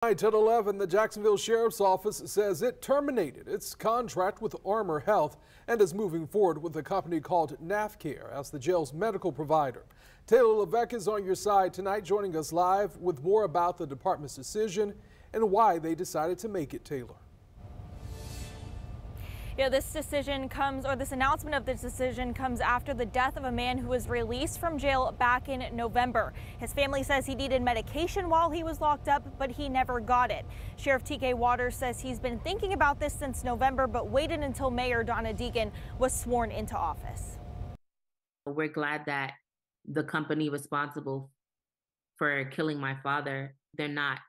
Tonight at 11, the Jacksonville Sheriff's Office says it terminated its contract with Armor Health and is moving forward with a company called NAFCare as the jail's medical provider. Taylor Levesque is on your side tonight, joining us live with more about the department's decision and why they decided to make it. Taylor. Yeah, this announcement of this decision comes after the death of a man who was released from jail back in November. His family says he needed medication while he was locked up, but he never got it. Sheriff TK Waters says he's been thinking about this since November, but waited until Mayor Donna Deegan was sworn into office. We're glad that the company responsible for killing my father, they're not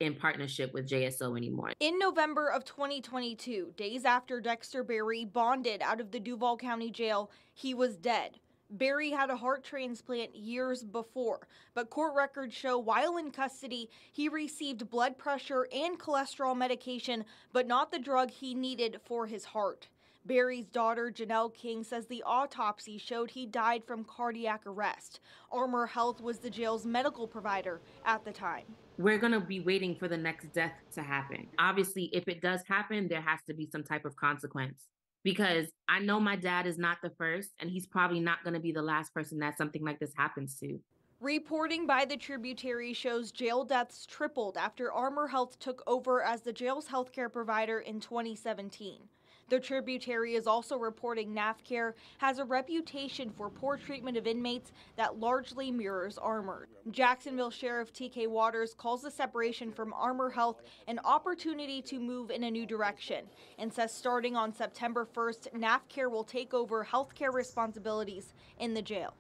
in partnership with JSO anymore. In November of 2022, days after Dexter Berry bonded out of the Duval County Jail, he was dead. Berry had a heart transplant years before, but court records show while in custody, he received blood pressure and cholesterol medication, but not the drug he needed for his heart. Berry's daughter, Janelle King, says the autopsy showed he died from cardiac arrest. Armor Health was the jail's medical provider at the time. We're going to be waiting for the next death to happen. Obviously, if it does happen, there has to be some type of consequence. Because I know my dad is not the first, and he's probably not going to be the last person that something like this happens to. Reporting by the Tributary shows jail deaths tripled after Armor Health took over as the jail's healthcare provider in 2017. The Tributary is also reporting NAFCare has a reputation for poor treatment of inmates that largely mirrors Armor. Jacksonville Sheriff TK Waters calls the separation from Armor Health an opportunity to move in a new direction and says starting on September 1st, NAFCare will take over healthcare responsibilities in the jail.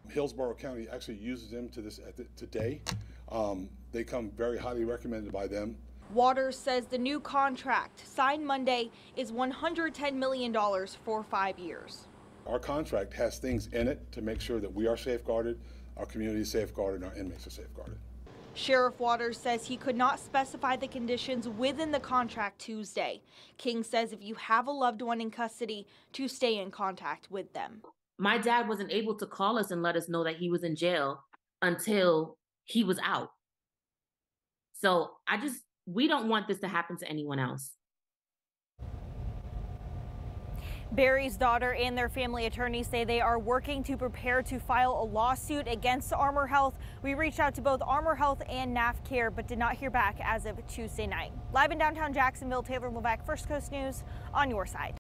Hillsborough County actually uses them today. They come very highly recommended by them. Waters says the new contract, signed Monday, is $110 million for 5 years. Our contract has things in it to make sure that we are safeguarded, our community is safeguarded, and our inmates are safeguarded. Sheriff Waters says he could not specify the conditions within the contract Tuesday. King says if you have a loved one in custody, to stay in contact with them. My dad wasn't able to call us and let us know that he was in jail until he was out. So we don't want this to happen to anyone else. Berry's daughter and their family attorneys say they are working to prepare to file a lawsuit against Armor Health. We reached out to both Armor Health and NAFCare, but did not hear back as of Tuesday night. Live in downtown Jacksonville, Taylor Levesque, First Coast News, on your side.